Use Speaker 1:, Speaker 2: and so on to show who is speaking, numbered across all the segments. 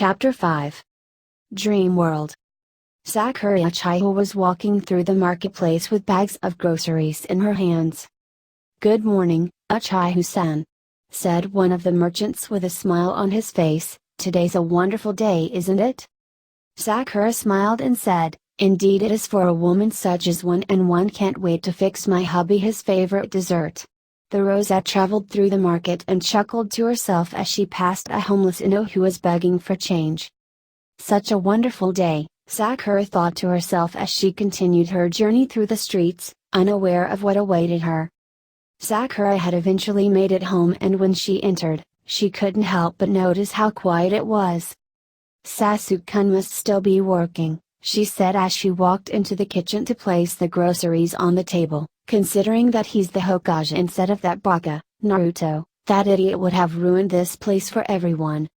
Speaker 1: Chapter 5. Dream World. Sakura Chiho was walking through the marketplace with bags of groceries in her hands. "Good morning, Achiho-san," said one of the merchants with a smile on his face. "Today's a wonderful day, isn't it?" Sakura smiled and said, "Indeed it is for a woman such as one, and one can't wait to fix my hubby his favorite dessert." The rosette traveled through the market and chuckled to herself as she passed a homeless Inno who was begging for change. Such a wonderful day, Sakura thought to herself as she continued her journey through the streets, unaware of what awaited her. Sakura had eventually made it home, and when she entered, she couldn't help but notice how quiet it was. "Sasuke-kun must still be working," she said as she walked into the kitchen to place the groceries on the table. "Considering that he's the Hokage instead of that baka, Naruto, that idiot would have ruined this place for everyone.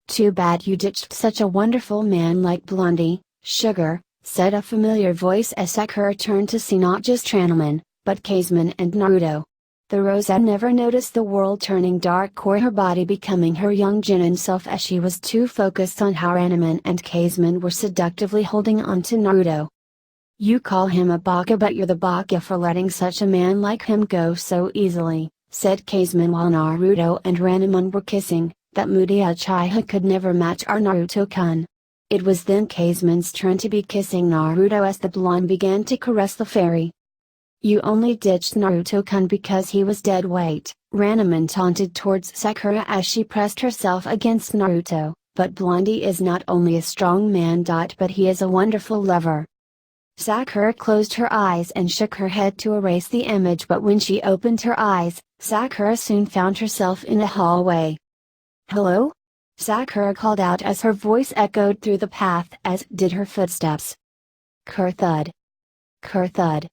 Speaker 1: Too bad you ditched such a wonderful man like Blondie, sugar," said a familiar voice as Sakura turned to see not just Tranman, but Kazemon and Naruto. The rosette never noticed the world turning dark or her body becoming her young Genin self, as she was too focused on how Tranman and Kazemon were seductively holding on to Naruto. "You call him a baka, but you're the baka for letting such a man like him go so easily," said Kazemon while Naruto and Ranamon were kissing. "That moody Uchiha could never match our Naruto-kun." It was then Kazemon's turn to be kissing Naruto as the blonde began to caress the fairy. "You only ditched Naruto-kun because he was dead weight," Ranamon taunted towards Sakura as she pressed herself against Naruto, "but Blondie is not only a strong man. But he is a wonderful lover." Sakura closed her eyes and shook her head to erase the image, but when she opened her eyes, Sakura soon found herself in the hallway. "Hello?" Sakura called out as her voice echoed through the path, as did her footsteps. Ker-thud. Ker-thud.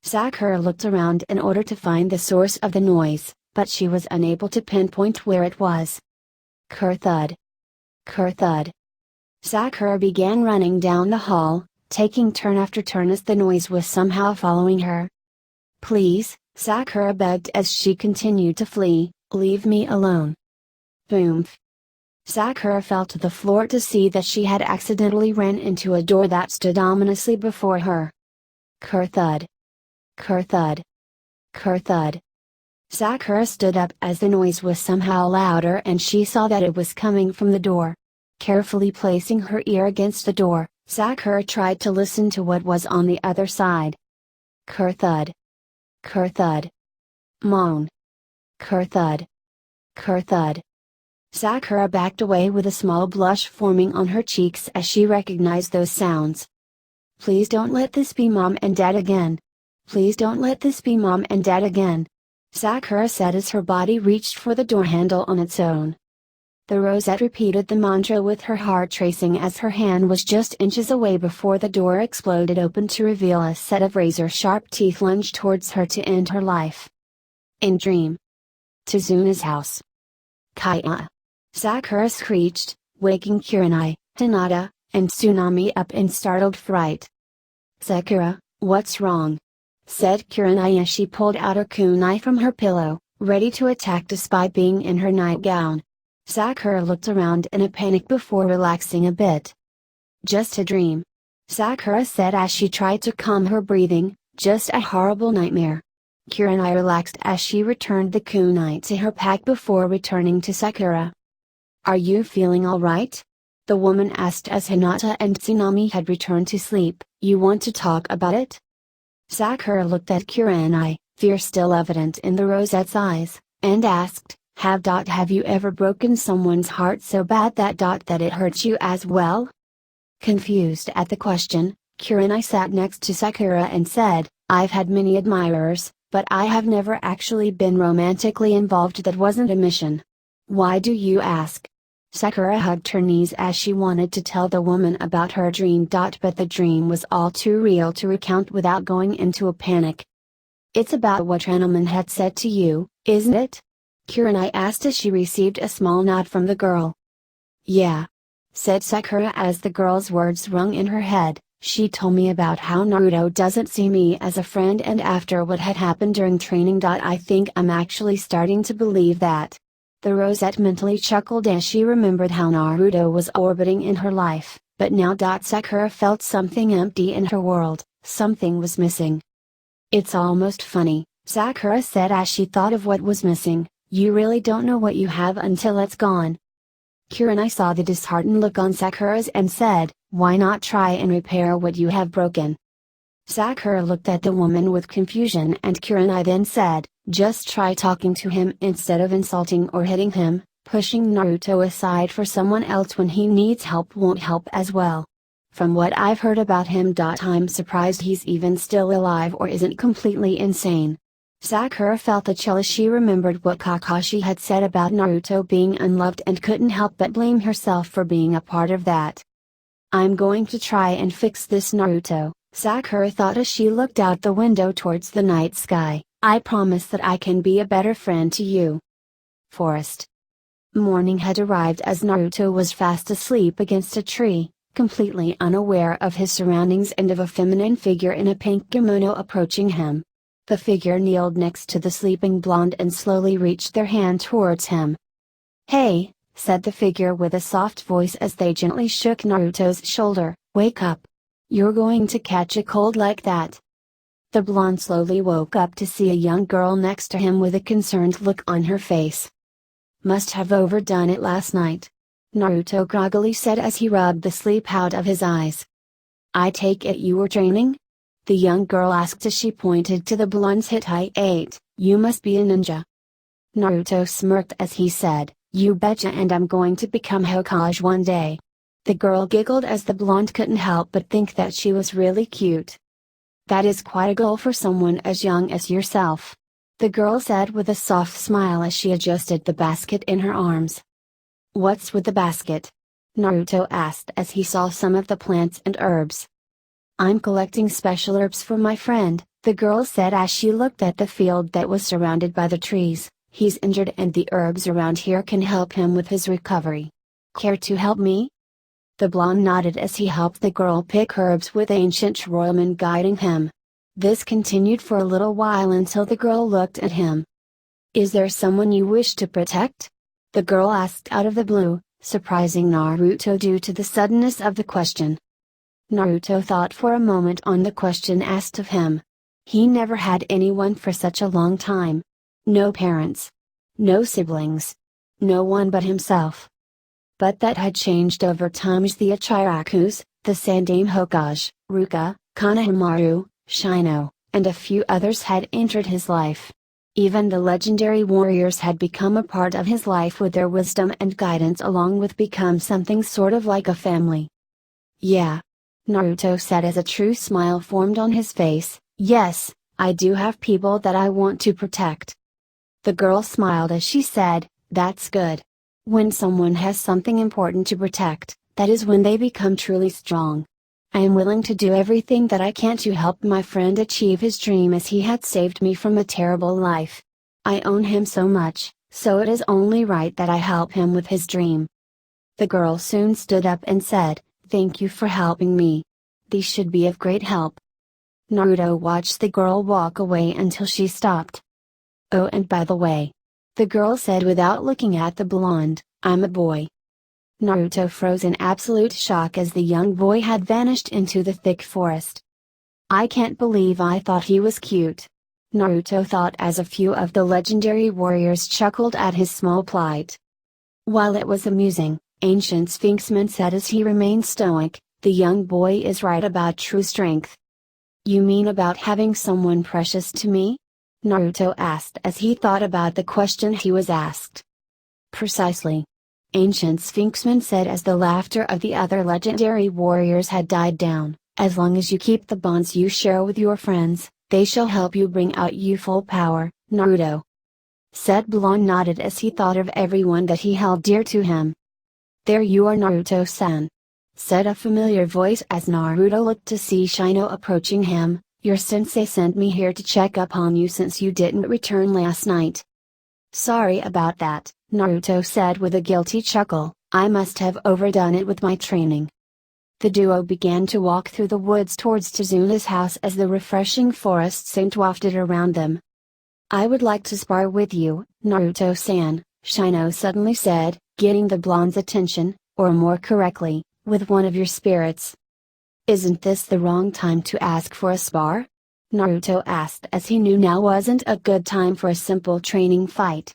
Speaker 1: Sakura looked around in order to find the source of the noise, but she was unable to pinpoint where it was. Ker-thud. Ker-thud. Sakura began running down the hall, taking turn after turn as the noise was somehow following her. "Please," Sakura begged as she continued to flee, "leave me alone." Boomf. Sakura fell to the floor to see that she had accidentally ran into a door that stood ominously before her. Ker-thud. Ker-thud. Ker-thud. Sakura stood up as the noise was somehow louder and she saw that it was coming from the door. Carefully placing her ear against the door, Sakura tried to listen to what was on the other side. Ker-thud. Ker-thud. Moan. Ker-thud. Ker-thud. Sakura backed away with a small blush forming on her cheeks as she recognized those sounds. "Please don't let this be Mom and Dad again. Please don't let this be Mom and Dad again," Sakura said as her body reached for the door handle on its own. The rosette repeated the mantra with her heart racing as her hand was just inches away before the door exploded open to reveal a set of razor-sharp teeth lunged towards her to end her life. In Dream. Tizuna's house. "Kaya!" Sakura screeched, waking Kurenai, Hinata, and Tsunami up in startled fright. "Sakura, what's wrong?" said Kurenai as she pulled out her kunai from her pillow, ready to attack despite being in her nightgown. Sakura looked around in a panic before relaxing a bit. "Just a dream," Sakura said as she tried to calm her breathing, "just a horrible nightmare." Kurenai relaxed as she returned the kunai to her pack before returning to Sakura. "Are you feeling alright?" the woman asked as Hinata and Tsunami had returned to sleep. "You want to talk about it?" Sakura looked at Kurenai, fear still evident in the rosette's eyes, and asked, Have you ever broken someone's heart so bad that it hurts you as well?" Confused at the question, Kurenai sat next to Sakura and said, "I've had many admirers, but I have never actually been romantically involved. That wasn't a mission." "Why do you ask?" Sakura hugged her knees as she wanted to tell the woman about her dream. But the dream was all too real to recount without going into a panic. "It's about what Ranelman had said to you, isn't it?" Kurenai asked as she received a small nod from the girl. "Yeah," said Sakura as the girl's words rung in her head. "She told me about how Naruto doesn't see me as a friend, and after what had happened during training. I think I'm actually starting to believe that." The rosette mentally chuckled as she remembered how Naruto was orbiting in her life, but now Sakura felt something empty in her world, something was missing. It's almost funny, Sakura said as she thought of what was missing, you really don't know what you have until it's gone. Kurenai saw the disheartened look on Sakura's and said, why not try and repair what you have broken? Sakura looked at the woman with confusion and Kurenai then said, just try talking to him instead of insulting or hitting him. Pushing Naruto aside for someone else when he needs help won't help as well. From what I've heard about him. I'm surprised he's even still alive or isn't completely insane. Sakura felt a chill as she remembered what Kakashi had said about Naruto being unloved and couldn't help but blame herself for being a part of that. I'm going to try and fix this, Naruto, Sakura thought as she looked out the window towards the night sky. I promise that I can be a better friend to you. Forest. Morning had arrived as Naruto was fast asleep against a tree, completely unaware of his surroundings and of a feminine figure in a pink kimono approaching him. The figure kneeled next to the sleeping blonde and slowly reached their hand towards him. Hey, said the figure with a soft voice as they gently shook Naruto's shoulder, wake up. You're going to catch a cold like that. The blonde slowly woke up to see a young girl next to him with a concerned look on her face. Must have overdone it last night. Naruto groggily said as he rubbed the sleep out of his eyes. I take it you were training? The young girl asked as she pointed to the blonde's height. You must be a ninja. Naruto smirked as he said, you betcha, and I'm going to become Hokage one day. The girl giggled as the blonde couldn't help but think that she was really cute. That is quite a goal for someone as young as yourself. The girl said with a soft smile as she adjusted the basket in her arms. What's with the basket? Naruto asked as he saw some of the plants and herbs. I'm collecting special herbs for my friend, the girl said as she looked at the field that was surrounded by the trees. He's injured and the herbs around here can help him with his recovery. Care to help me? The blonde nodded as he helped the girl pick herbs with ancient Royalman guiding him. This continued for a little while until the girl looked at him. Is there someone you wish to protect? The girl asked out of the blue, surprising Naruto due to the suddenness of the question. Naruto thought for a moment on the question asked of him. He never had anyone for such a long time. No parents. No siblings. No one but himself. But that had changed over time as the Ichirakus, the Sandaime Hokage, Ruka, Konohamaru, Shino, and a few others had entered his life. Even the legendary warriors had become a part of his life with their wisdom and guidance, along with become something sort of like a family. Yeah. Naruto said as a true smile formed on his face, yes, I do have people that I want to protect. The girl smiled as she said, that's good. When someone has something important to protect, that is when they become truly strong. I am willing to do everything that I can to help my friend achieve his dream, as he had saved me from a terrible life. I own him so much, so it is only right that I help him with his dream. The girl soon stood up and said, thank you for helping me. These should be of great help. Naruto watched the girl walk away until she stopped. Oh, and by the way, the girl said without looking at the blonde, I'm a boy. Naruto froze in absolute shock as the young boy had vanished into the thick forest. I can't believe I thought he was cute. Naruto thought as a few of the legendary warriors chuckled at his small plight. While it was amusing, Ancient Sphinxman said as he remained stoic, the young boy is right about true strength. You mean about having someone precious to me? Naruto asked as he thought about the question he was asked. Precisely. Ancient Sphinxman said as the laughter of the other legendary warriors had died down, as long as you keep the bonds you share with your friends, they shall help you bring out youthful power, Naruto. Said Blonde nodded as he thought of everyone that he held dear to him. There you are, Naruto-san. Said a familiar voice as Naruto looked to see Shino approaching him. Your sensei sent me here to check up on you since you didn't return last night. Sorry about that, Naruto said with a guilty chuckle, I must have overdone it with my training. The duo began to walk through the woods towards Chizuna's house as the refreshing forest scent wafted around them. I would like to spar with you, Naruto-san, Shino suddenly said, getting the blonde's attention, or more correctly, with one of your spirits. Isn't this the wrong time to ask for a spar? Naruto asked, as he knew now wasn't a good time for a simple training fight.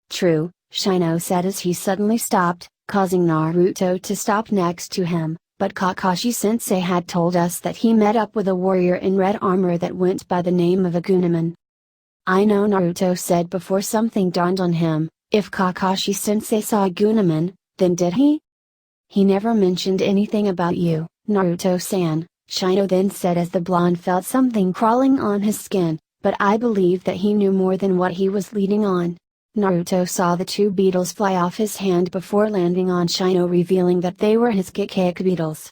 Speaker 1: True, Shino said as he suddenly stopped, causing Naruto to stop next to him, but Kakashi-sensei had told us that he met up with a warrior in red armor that went by the name of Agunaman. I know, Naruto said before something dawned on him. If Kakashi-sensei saw Agunaman, then did he? He never mentioned anything about you, Naruto-san, Shino then said as the blonde felt something crawling on his skin, but I believe that he knew more than what he was leading on. Naruto saw the two beetles fly off his hand before landing on Shino, revealing that they were his Kikake beetles.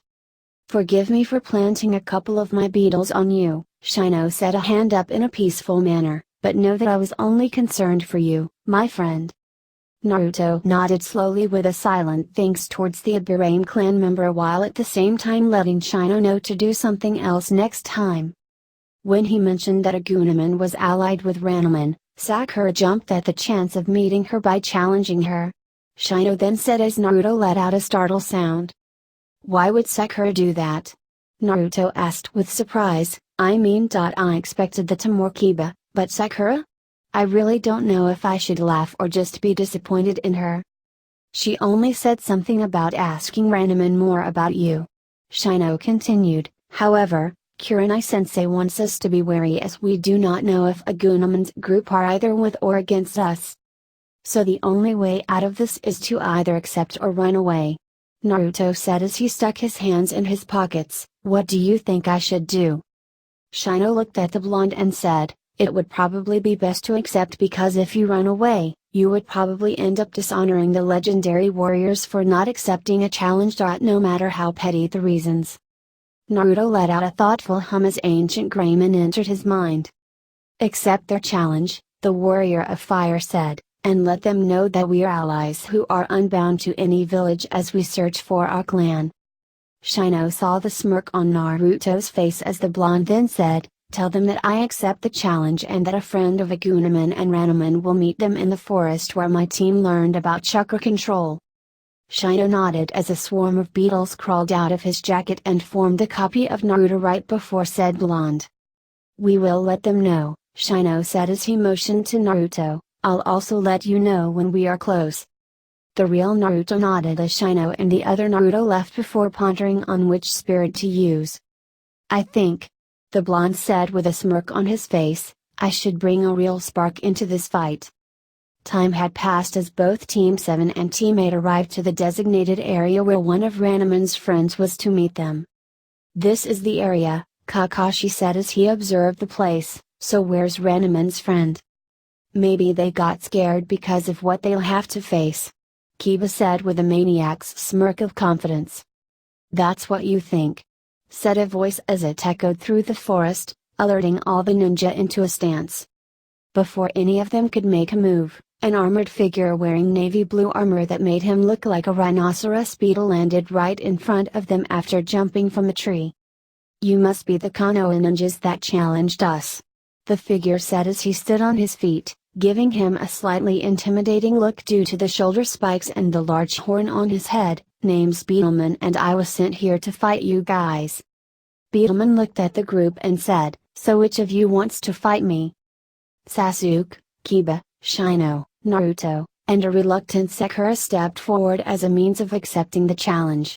Speaker 1: Forgive me for planting a couple of my beetles on you, Shino said, a hand up in a peaceful manner, but know that I was only concerned for you, my friend. Naruto nodded slowly with a silent thanks towards the Aburame clan member, while at the same time letting Shino know to do something else next time. When he mentioned that Agunaman was allied with Ranman, Sakura jumped at the chance of meeting her by challenging her. Shino then said as Naruto let out a startled sound. Why would Sakura do that? Naruto asked with surprise. I expected that to more Kiba, but Sakura? I really don't know if I should laugh or just be disappointed in her. She only said something about asking Ranman more about you. Shino continued, however, Kurenai-sensei wants us to be wary as we do not know if Agunaman's group are either with or against us. So the only way out of this is to either accept or run away. Naruto said as he stuck his hands in his pockets. What do you think I should do? Shino looked at the blonde and said, it would probably be best to accept, because if you run away, you would probably end up dishonoring the legendary warriors for not accepting a challenge. No matter how petty the reasons. Naruto let out a thoughtful hum as ancient Greymon entered his mind. Accept their challenge, the warrior of fire said, and let them know that we are allies who are unbound to any village as we search for our clan. Shino saw the smirk on Naruto's face as the blonde then said, tell them that I accept the challenge and that a friend of Agunaman and Ranman will meet them in the forest where my team learned about chakra control. Shino nodded as a swarm of beetles crawled out of his jacket and formed a copy of Naruto right before said blonde. We will let them know, Shino said as he motioned to Naruto. I'll also let you know when we are close. The real Naruto nodded as Shino and the other Naruto left before pondering on which spirit to use. I think, the blonde said with a smirk on his face, I should bring a real spark into this fight. Time had passed as both Team 7 and Team 8 arrived to the designated area where one of Ranman's friends was to meet them. This is the area, Kakashi said as he observed the place, so where's Ranman's friend? Maybe they got scared because of what they'll have to face. Kiba said with a maniac's smirk of confidence. That's what you think? Said a voice as it echoed through the forest, alerting all the ninja into a stance. Before any of them could make a move, an armored figure wearing navy blue armor that made him look like a rhinoceros beetle landed right in front of them after jumping from a tree. You must be the Konoha ninjas that challenged us. The figure said as he stood on his feet, giving him a slightly intimidating look due to the shoulder spikes and the large horn on his head. Name's Beetleman and I was sent here to fight you guys. Beetleman looked at the group and said, so which of you wants to fight me? Sasuke, Kiba, Shino, Naruto, and a reluctant Sakura stepped forward as a means of accepting the challenge.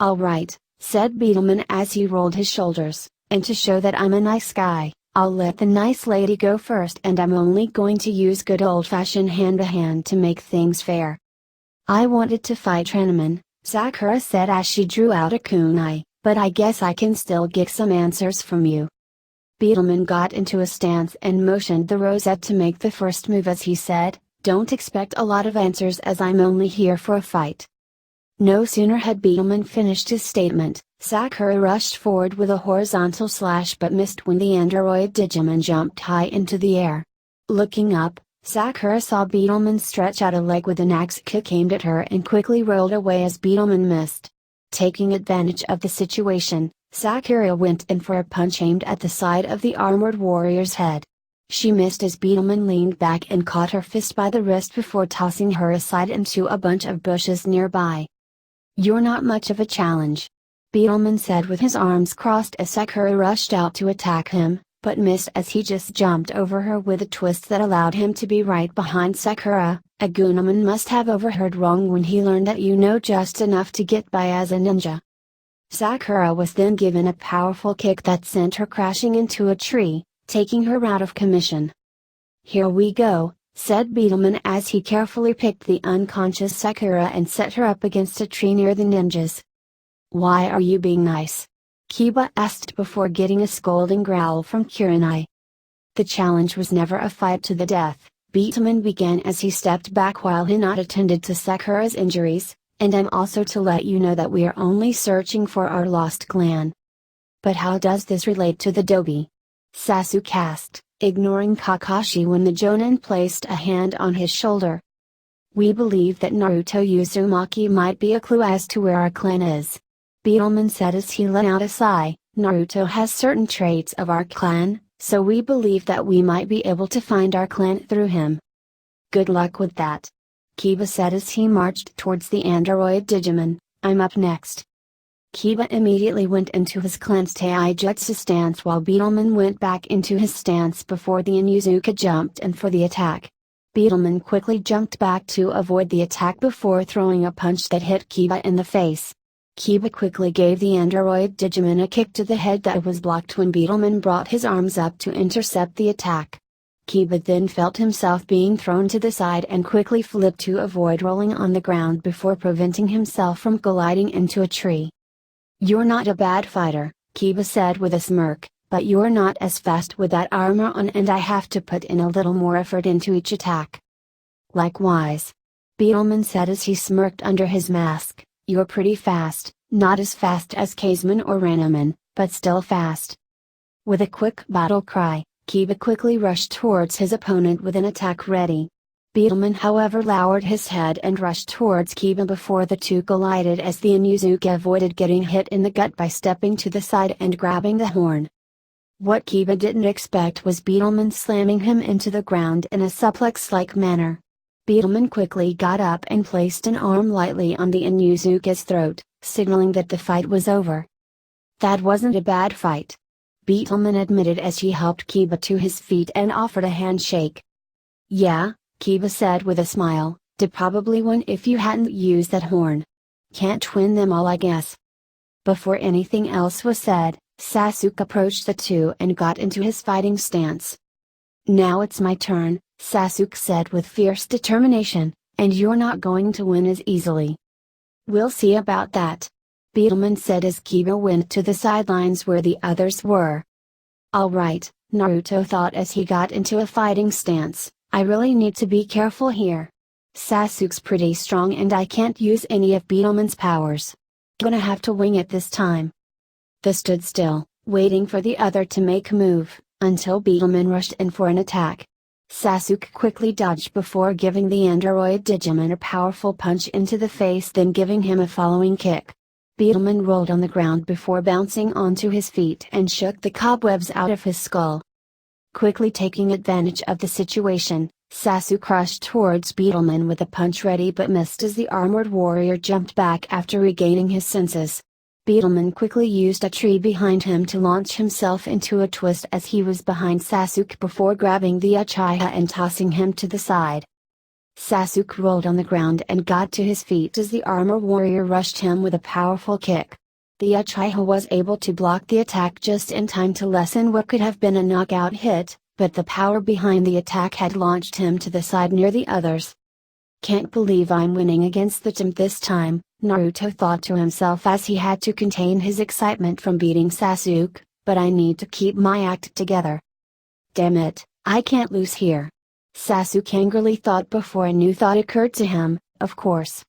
Speaker 1: Alright, said Beetleman as he rolled his shoulders, and to show that I'm a nice guy, I'll let the nice lady go first, and I'm only going to use good old-fashioned hand-to-hand to make things fair. I wanted to fight Ranman, Sakura said as she drew out a kunai, but I guess I can still get some answers from you. Beetleman got into a stance and motioned the rosette to make the first move as he said, don't expect a lot of answers as I'm only here for a fight. No sooner had Beetleman finished his statement, Sakura rushed forward with a horizontal slash but missed when the android Digimon jumped high into the air. Looking up, Sakura saw Beetleman stretch out a leg with an axe kick aimed at her and quickly rolled away as Beetleman missed. Taking advantage of the situation, Sakura went in for a punch aimed at the side of the armored warrior's head. She missed as Beetleman leaned back and caught her fist by the wrist before tossing her aside into a bunch of bushes nearby. "You're not much of a challenge," Beetleman said with his arms crossed as Sakura rushed out to attack him, but missed as he just jumped over her with a twist that allowed him to be right behind Sakura. A Gunaman must have overheard wrong when he learned that you know just enough to get by as a ninja. Sakura was then given a powerful kick that sent her crashing into a tree, taking her out of commission. "Here we go," said Beetleman as he carefully picked the unconscious Sakura and set her up against a tree near the ninjas. "Why are you being nice?" Kiba asked before getting a scolding growl from Kurenai. "The challenge was never a fight to the death," Beetleman began as he stepped back while Hinata attended to Sakura's injuries, "and I'm also to let you know that we are only searching for our lost clan." "But how does this relate to the Dobi?" Sasuke asked, ignoring Kakashi when the Jonin placed a hand on his shoulder. "We believe that Naruto Uzumaki might be a clue as to where our clan is," Beetleman said as he let out a sigh. "Naruto has certain traits of our clan, so we believe that we might be able to find our clan through him." "Good luck with that," Kiba said as he marched towards the android Digimon. "I'm up next." Kiba immediately went into his clan's taijutsu stance while Beetleman went back into his stance before the Inuzuka jumped in for the attack. Beetleman quickly jumped back to avoid the attack before throwing a punch that hit Kiba in the face. Kiba quickly gave the android Digimon a kick to the head that was blocked when Beetleman brought his arms up to intercept the attack. Kiba then felt himself being thrown to the side and quickly flipped to avoid rolling on the ground before preventing himself from gliding into a tree. "You're not a bad fighter," Kiba said with a smirk, "but you're not as fast with that armor on and I have to put in a little more effort into each attack." "Likewise," Beetleman said as he smirked under his mask, "you're pretty fast, not as fast as Kazman or Ranaman, but still fast." With a quick battle cry, Kiba quickly rushed towards his opponent with an attack ready. Beetleman however lowered his head and rushed towards Kiba before the two collided as the Inuzuka avoided getting hit in the gut by stepping to the side and grabbing the horn. What Kiba didn't expect was Beetleman slamming him into the ground in a suplex-like manner. Beetleman quickly got up and placed an arm lightly on the Inuzuka's throat, signaling that the fight was over. "That wasn't a bad fight," Beetleman admitted as he helped Kiba to his feet and offered a handshake. "Yeah," Kiba said with a smile, "Did probably win if you hadn't used that horn. Can't win them all I guess." Before anything else was said, Sasuke approached the two and got into his fighting stance. "Now it's my turn," Sasuke said with fierce determination, "and you're not going to win as easily." "We'll see about that," Beetleman said as Kiba went to the sidelines where the others were. "Alright," Naruto thought as he got into a fighting stance, "I really need to be careful here. Sasuke's pretty strong and I can't use any of Beetleman's powers. Gonna have to wing it this time." They stood still, waiting for the other to make a move, until Beetleman rushed in for an attack. Sasuke quickly dodged before giving the android Digimon a powerful punch into the face, then giving him a following kick. Beetleman rolled on the ground before bouncing onto his feet and shook the cobwebs out of his skull. Quickly taking advantage of the situation, Sasuke rushed towards Beetleman with a punch ready but missed as the armored warrior jumped back after regaining his senses. Beetleman quickly used a tree behind him to launch himself into a twist as he was behind Sasuke before grabbing the Uchiha and tossing him to the side. Sasuke rolled on the ground and got to his feet as the armor warrior rushed him with a powerful kick. The Uchiha was able to block the attack just in time to lessen what could have been a knockout hit, but the power behind the attack had launched him to the side near the others. "Can't believe I'm winning against the team this time," Naruto thought to himself as he had to contain his excitement from beating Sasuke, "but I need to keep my act together. Damn it, I can't lose here." Sasuke angrily thought before a new thought occurred to him, of course.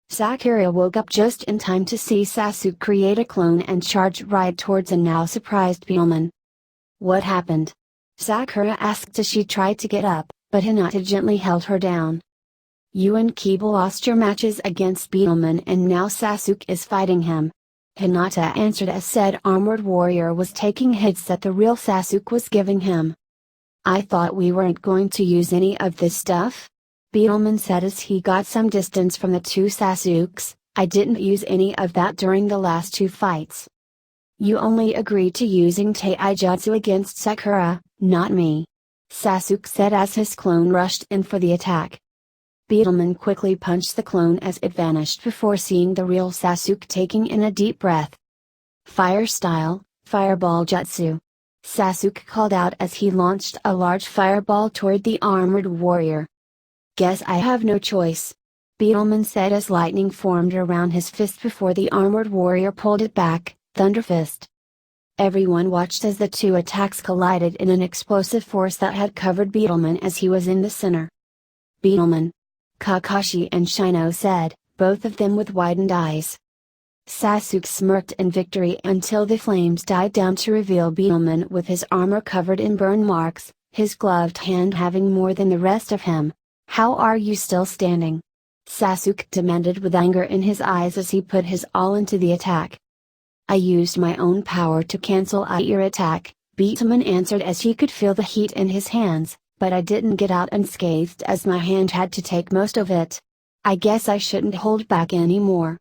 Speaker 1: Sakura woke up just in time to see Sasuke create a clone and charge right towards a now surprised Beetleman. "What happened?" Sakura asked as she tried to get up, but Hinata gently held her down. "You and Kiba lost your matches against Beetleman and now Sasuke is fighting him," Hinata answered as said armored warrior was taking hits that the real Sasuke was giving him. I thought we weren't going to use any of this stuff? Beetleman said as he got some distance from the two Sasukes. I didn't use any of that during the last two fights. You only agreed to using Taijutsu against Sakura, not me. Sasuke said as his clone rushed in for the attack. Beetleman quickly punched the clone as it vanished before seeing the real Sasuke taking in a deep breath. Fire style, Fireball Jutsu. Sasuke called out as he launched a large fireball toward the armored warrior. Guess I have no choice. Beetleman said as lightning formed around his fist before the armored warrior pulled it back, Thunder Fist. Everyone watched as the two attacks collided in an explosive force that had covered Beetleman as he was in the center. Beetleman! Kakashi and Shino said, both of them with widened eyes. Sasuke smirked in victory until the flames died down to reveal Beetleman with his armor covered in burn marks, his gloved hand having more than the rest of him. How are you still standing? Sasuke demanded with anger in his eyes as he put his all into the attack. I used my own power to cancel your attack, Beetleman answered as he could feel the heat in his hands, but I didn't get out unscathed as my hand had to take most of it. I guess I shouldn't hold back anymore.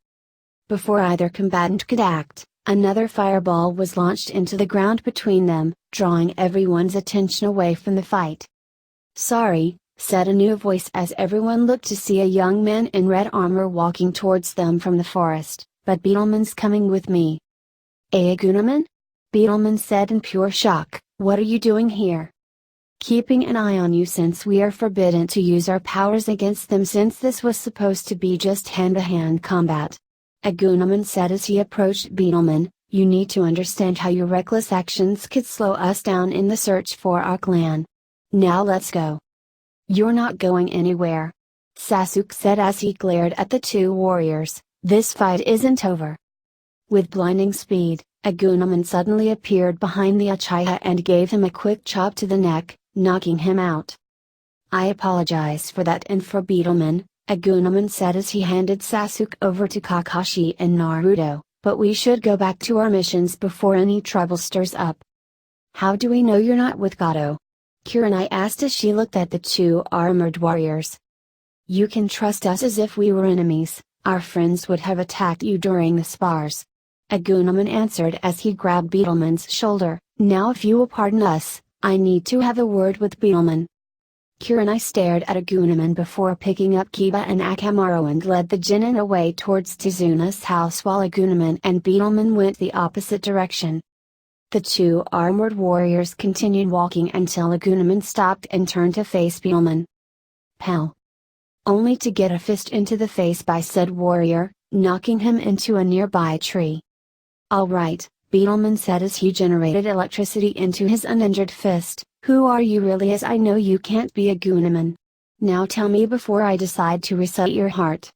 Speaker 1: Before either combatant could act, another fireball was launched into the ground between them, drawing everyone's attention away from the fight. Sorry, said a new voice as everyone looked to see a young man in red armor walking towards them from the forest, but Beetleman's coming with me. Agunaman? Beetleman said in pure shock, what are you doing here? Keeping an eye on you since we are forbidden to use our powers against them since this was supposed to be just hand-to-hand combat. Agunaman said as he approached Beetleman, you need to understand how your reckless actions could slow us down in the search for our clan. Now let's go. You're not going anywhere. Sasuke said as he glared at the two warriors, this fight isn't over. With blinding speed, Agunaman suddenly appeared behind the Uchiha and gave him a quick chop to the neck, knocking him out. I apologize for that and for Beetleman, Agunaman said as he handed Sasuke over to Kakashi and Naruto, but we should go back to our missions before any trouble stirs up. How do we know you're not with Gato? Kurenai asked as she looked at the two armored warriors. You can trust us as if we were enemies, our friends would have attacked you during the spars. Agunaman answered as he grabbed Beetleman's shoulder, now if you will pardon us, I need to have a word with Beetleman. Kurenai stared at Agunaman before picking up Kiba and Akamaru and led the Genin away towards Tizuna's house while Agunaman and Beetleman went the opposite direction. The two armored warriors continued walking until Agunaman stopped and turned to face Beetleman. Pow! Only to get a fist into the face by said warrior, knocking him into a nearby tree. Alright, Beetleman said as he generated electricity into his uninjured fist, who are you really as I know you can't be Agunaman. Now tell me before I decide to recite your heart.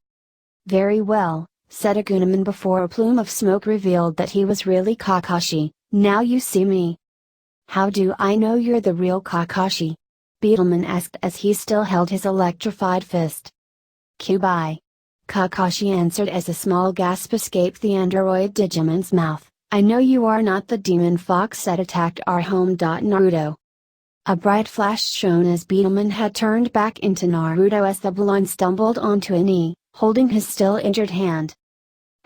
Speaker 1: Very well, said Agunaman before a plume of smoke revealed that he was really Kakashi, now you see me. How do I know you're the real Kakashi? Beetleman asked as he still held his electrified fist. Kubai. Kakashi answered as a small gasp escaped the android Digimon's mouth, I know you are not the demon fox that attacked our home. Naruto. A bright flash shone as Beetleman had turned back into Naruto as the blonde stumbled onto a knee, holding his still injured hand.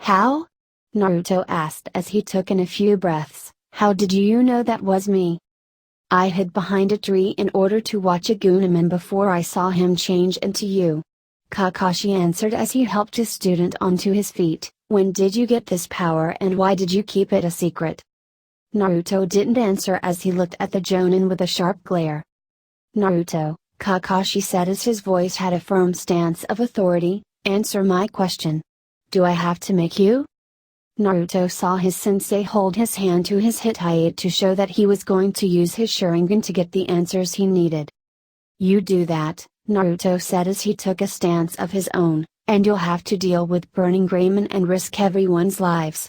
Speaker 1: How? Naruto asked as he took in a few breaths, how did you know that was me? I hid behind a tree in order to watch Agunaman before I saw him change into you. Kakashi answered as he helped his student onto his feet, when did you get this power and why did you keep it a secret? Naruto didn't answer as he looked at the Jonin with a sharp glare. Naruto, Kakashi said as his voice had a firm stance of authority, answer my question. Do I have to make you? Naruto saw his sensei hold his hand to his Hittite to show that he was going to use his Sharingan to get the answers he needed. You do that, Naruto said as he took a stance of his own, and you'll have to deal with burning Greymon and risk everyone's lives.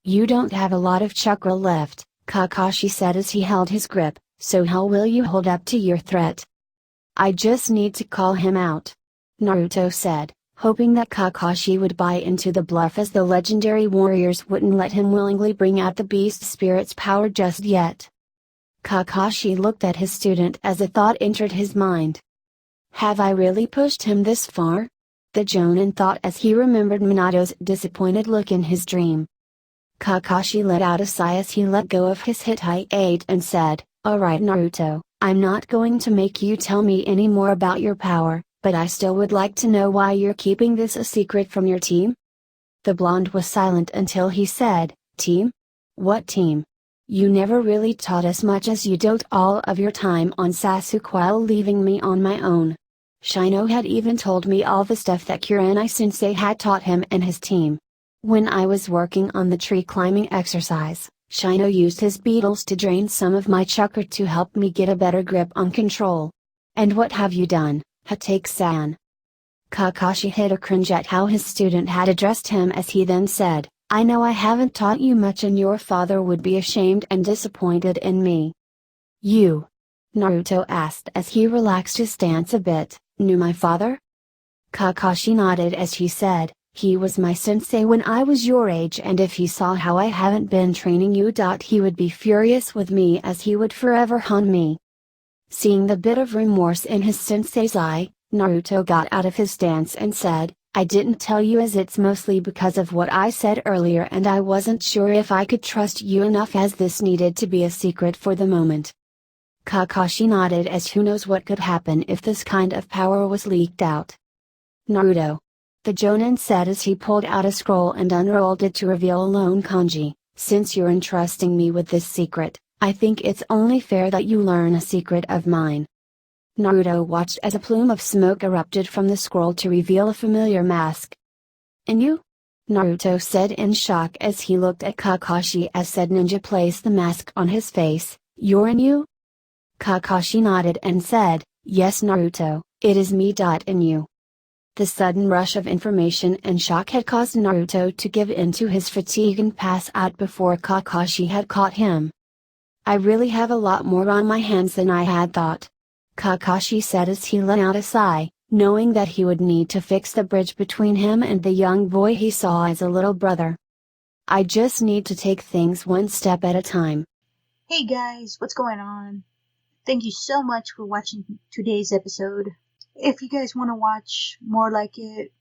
Speaker 1: You don't have a lot of chakra left, Kakashi said as he held his grip, so how will you hold up to your threat? I just need to call him out. Naruto said, hoping that Kakashi would buy into the bluff as the legendary warriors wouldn't let him willingly bring out the beast spirit's power just yet. Kakashi looked at his student as a thought entered his mind. Have I really pushed him this far? The Jonin thought as he remembered Minato's disappointed look in his dream. Kakashi let out a sigh as he let go of his Hittite and said, "Alright Naruto, I'm not going to make you tell me any more about your power, but I still would like to know why you're keeping this a secret from your team?" The blonde was silent until he said, "Team? What team? You never really taught us much as you dote all of your time on Sasuke while leaving me on my own. Shino had even told me all the stuff that Kurenai-sensei had taught him and his team. When I was working on the tree climbing exercise, Shino used his beetles to drain some of my chakra to help me get a better grip on control. And what have you done, Hatake-san?" Kakashi hid a cringe at how his student had addressed him as he then said, "I know I haven't taught you much and your father would be ashamed and disappointed in me." "You?" Naruto asked as he relaxed his stance a bit, "Knew my father?" Kakashi nodded as he said, "He was my sensei when I was your age and if he saw how I haven't been training you. He would be furious with me as he would forever haunt me." Seeing the bit of remorse in his sensei's eye, Naruto got out of his stance and said, "I didn't tell you as it's mostly because of what I said earlier and I wasn't sure if I could trust you enough as this needed to be a secret for the moment." Kakashi nodded as who knows what could happen if this kind of power was leaked out. "Naruto," the Jonin said as he pulled out a scroll and unrolled it to reveal a lone kanji, "since you're entrusting me with this secret, I think it's only fair that you learn a secret of mine." Naruto watched as a plume of smoke erupted from the scroll to reveal a familiar mask. "And you?" Naruto said in shock as he looked at Kakashi as said ninja placed the mask on his face, "You're Inu?" Kakashi nodded and said, "Yes Naruto, it is me. Inu." The sudden rush of information and shock had caused Naruto to give in to his fatigue and pass out before Kakashi had caught him. "I really have a lot more on my hands than I had thought," Kakashi said as he let out a sigh, knowing that he would need to fix the bridge between him and the young boy he saw as a little brother. "I just need to take things one step at a time."
Speaker 2: Hey guys, what's going on? Thank you so much for watching today's episode. If you guys want to watch more like it,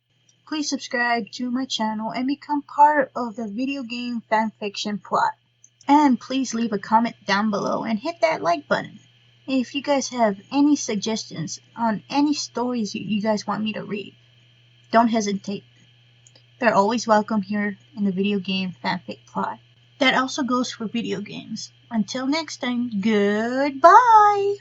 Speaker 2: please subscribe to my channel and become part of the video game fanfiction plot. And please leave a comment down below and hit that like button. If you guys have any suggestions on any stories you guys want me to read, don't hesitate. They're always welcome here in the video game fanfic plot. That also goes for video games. Until next time, goodbye!